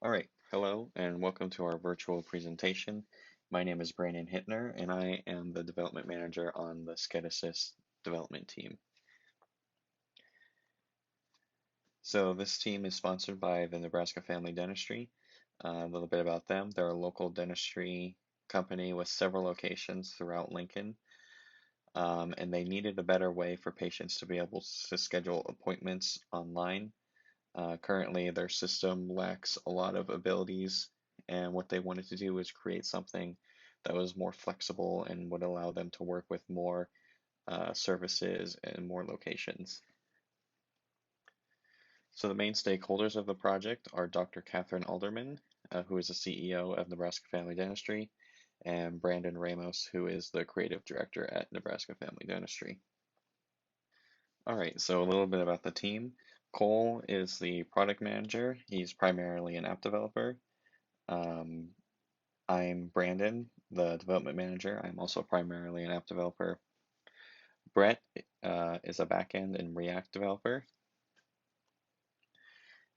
All right, hello and welcome to our virtual presentation. My name is Brandon Hittner and I am the development manager on the SCEDASYS development team. So this team is sponsored by the Nebraska Family Dentistry. A little bit about them. They're a local dentistry company with several locations throughout Lincoln. And they needed a better way for patients to be able to schedule appointments online. Currently, their system lacks a lot of abilities, and what they wanted to do was create something that was more flexible and would allow them to work with more services and more locations. So the main stakeholders of the project are Dr. Catherine Alderman, who is the CEO of Nebraska Family Dentistry, and Brandon Ramos, who is the creative director at Nebraska Family Dentistry. All right, so a little bit about the team. Cole is the product manager. He's primarily an app developer. Um, I'm Brandon, the development manager. I'm also primarily an app developer. Brett is a backend and React developer.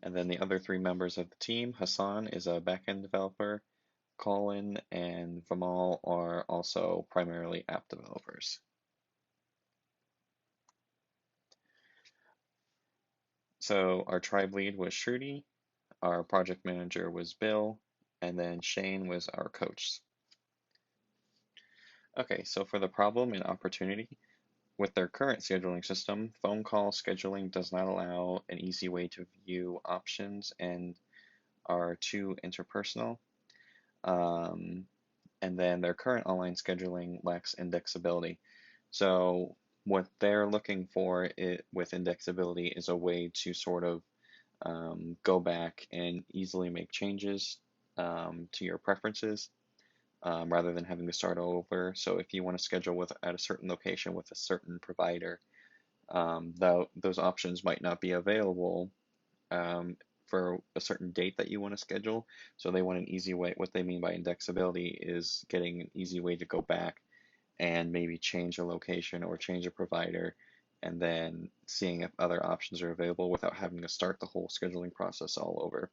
And then the other three members of the team, Hassan is a backend developer. Colin and Vamal are also primarily app developers. So our tribe lead was Shruti, our project manager was Bill, and then Shane was our coach. Okay, so for the problem and opportunity, with their current scheduling system, phone call scheduling does not allow an easy way to view options and are too interpersonal. Um, and then their current online scheduling lacks indexability. So what they're looking for with indexability is a way to sort of go back and easily make changes to your preferences rather than having to start over. So if you want to schedule at a certain location with a certain provider, though those options might not be available um, for a certain date that you want to schedule. So they want an easy way. What they mean by indexability is getting an easy way to go back and maybe change a location or change a provider and then seeing if other options are available without having to start the whole scheduling process all over.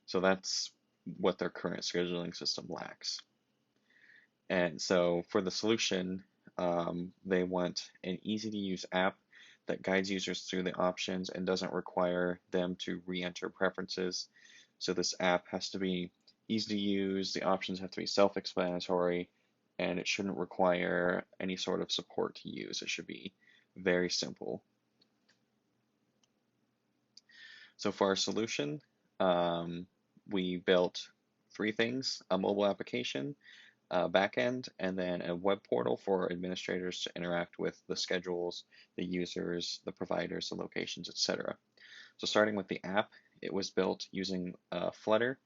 So that's what their current scheduling system lacks. And so for the solution, they want an easy to use app that guides users through the options and doesn't require them to re-enter preferences. So this app has to be easy to use, the options have to be self-explanatory, and it shouldn't require any sort of support to use. It should be very simple. So for our solution, we built three things: a mobile application, backend, and then a web portal for administrators to interact with the schedules, the users, the providers, the locations, etc. So starting with the app, it was built using Flutter,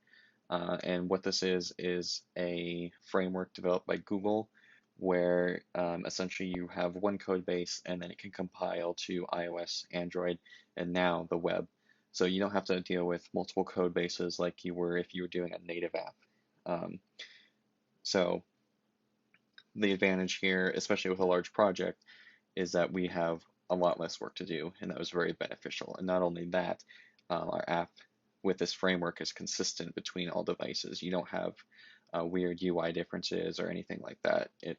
and what this is a framework developed by Google where essentially you have one code base and then it can compile to iOS, Android, and now the web. So you don't have to deal with multiple code bases like you were if you were doing a native app. Um, so the advantage here, especially with a large project, is that we have a lot less work to do, and that was very beneficial. And not only that, our app with this framework is consistent between all devices. You don't have weird UI differences or anything like that. It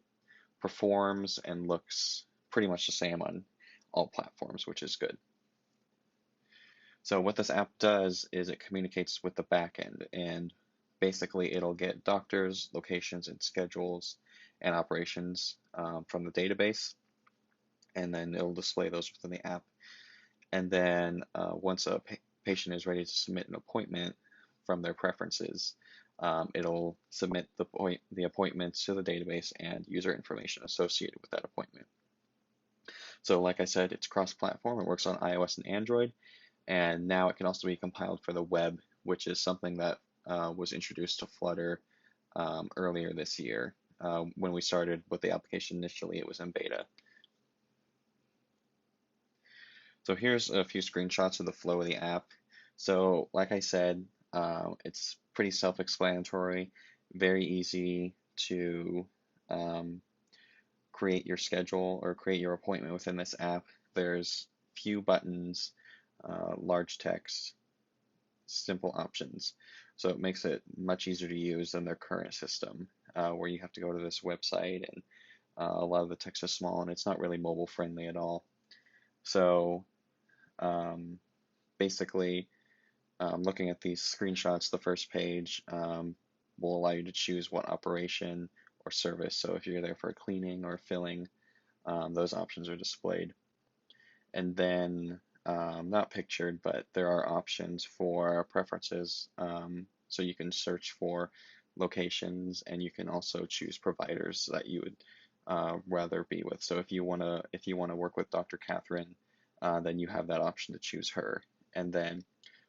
performs and looks pretty much the same on all platforms, which is good. So what this app does is it communicates with the backend, and basically it'll get doctors, locations, and schedules and operations from the database, and then it'll display those within the app. And then once a patient is ready to submit an appointment from their preferences, it'll submit the appointments to the database and user information associated with that appointment. So like I said, it's cross-platform. It works on iOS and Android, and now it can also be compiled for the web, which is something that was introduced to Flutter earlier this year. When we started with the application initially, it was in beta. So here's a few screenshots of the flow of the app. So like I said, it's pretty self-explanatory, very easy to create your schedule or create your appointment within this app. There's few buttons, large text, simple options. So it makes it much easier to use than their current system, where you have to go to this website and a lot of the text is small and it's not really mobile friendly at all. So um, basically, looking at these screenshots, the first page will allow you to choose what operation or service. So if you're there for cleaning or filling, those options are displayed. And then, not pictured, but there are options for preferences. So you can search for locations, and you can also choose providers that you would rather be with. So if you wanna work with Dr. Catherine, then you have that option to choose her. And then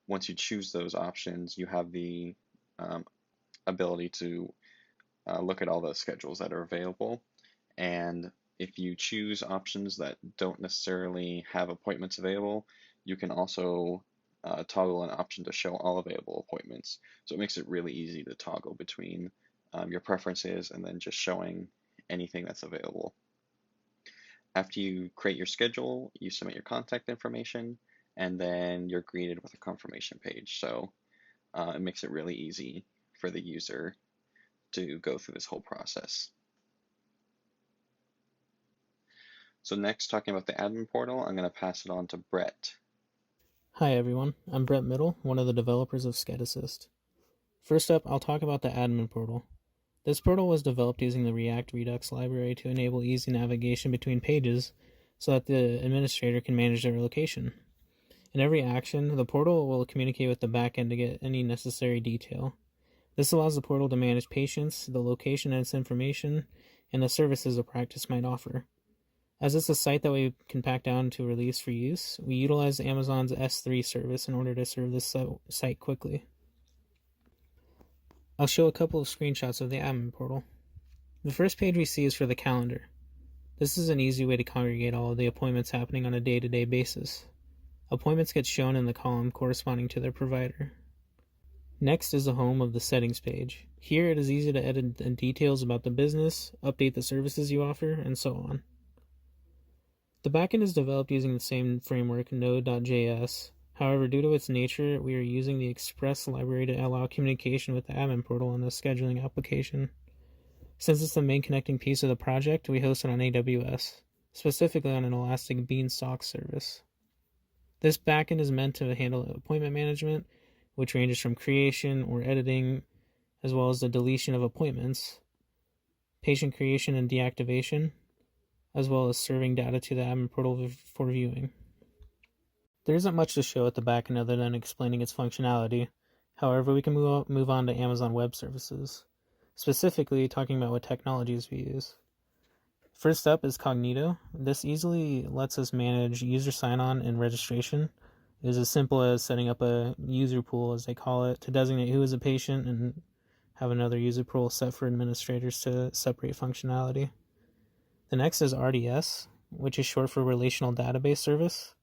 once you choose those options, you have the um, ability to look at all the schedules that are available. And if you choose options that don't necessarily have appointments available, you can also toggle an option to show all available appointments. So it makes it really easy to toggle between your preferences and then just showing anything that's available. After you create your schedule, you submit your contact information, and then you're greeted with a confirmation page. So it makes it really easy for the user to go through this whole process. So next, talking about the admin portal, I'm going to pass it on to Brett. Hi everyone, I'm Brett Middle, one of the developers of SCEDAssist. First up, I'll talk about the admin portal. This portal was developed using the React Redux library to enable easy navigation between pages so that the administrator can manage their location. In every action, the portal will communicate with the backend to get any necessary detail. This allows the portal to manage patients, the location and its information, and the services a practice might offer. As it's a site that we can pack down to release for use, we utilize Amazon's S3 service in order to serve this site quickly. I'll show a couple of screenshots of the admin portal. The first page we see is for the calendar. This is an easy way to congregate all of the appointments happening on a day-to-day basis. Appointments get shown in the column corresponding to their provider. Next is the home of the settings page. Here it is easy to edit the details about the business, update the services you offer, and so on. The backend is developed using the same framework, Node.js. However, due to its nature, we are using the Express library to allow communication with the admin portal and the scheduling application. Since it's the main connecting piece of the project, we host it on AWS, specifically on an Elastic Beanstalk service. This backend is meant to handle appointment management, which ranges from creation or editing, as well as the deletion of appointments, patient creation and deactivation, as well as serving data to the admin portal for viewing. There isn't much to show at the backend other than explaining its functionality. However, we can move on to Amazon Web Services, specifically talking about what technologies we use. First up is Cognito. This easily lets us manage user sign-on and registration. It is as simple as setting up a user pool, as they call it, to designate who is a patient and have another user pool set for administrators to separate functionality. The next is RDS, which is short for Relational Database Service.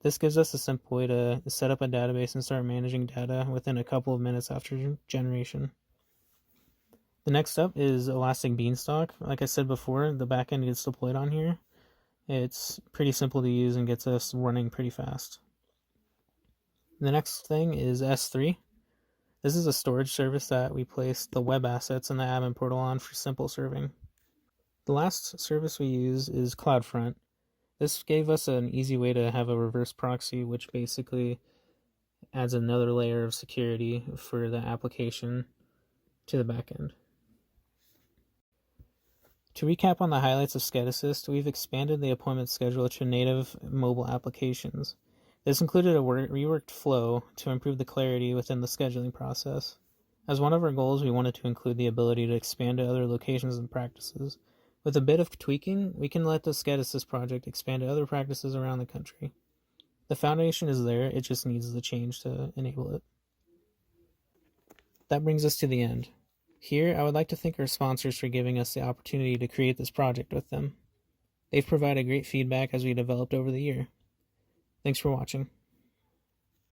This gives us a simple way to set up a database and start managing data within a couple of minutes after generation. The next up is Elastic Beanstalk. Like I said before, the backend gets deployed on here. It's pretty simple to use and gets us running pretty fast. The next thing is S3. This is a storage service that we place the web assets in the admin portal on for simple serving. The last service we use is CloudFront. This gave us an easy way to have a reverse proxy, which basically adds another layer of security for the application to the backend. To recap on the highlights of SCEDAssist, we've expanded the appointment scheduler to native mobile applications. This included a reworked flow to improve the clarity within the scheduling process. As one of our goals, we wanted to include the ability to expand to other locations and practices. With a bit of tweaking, we can let the SCEDAssist project expand to other practices around the country. The foundation is there, it just needs the change to enable it. That brings us to the end. Here, I would like to thank our sponsors for giving us the opportunity to create this project with them. They've provided great feedback as we developed over the year. Thanks for watching.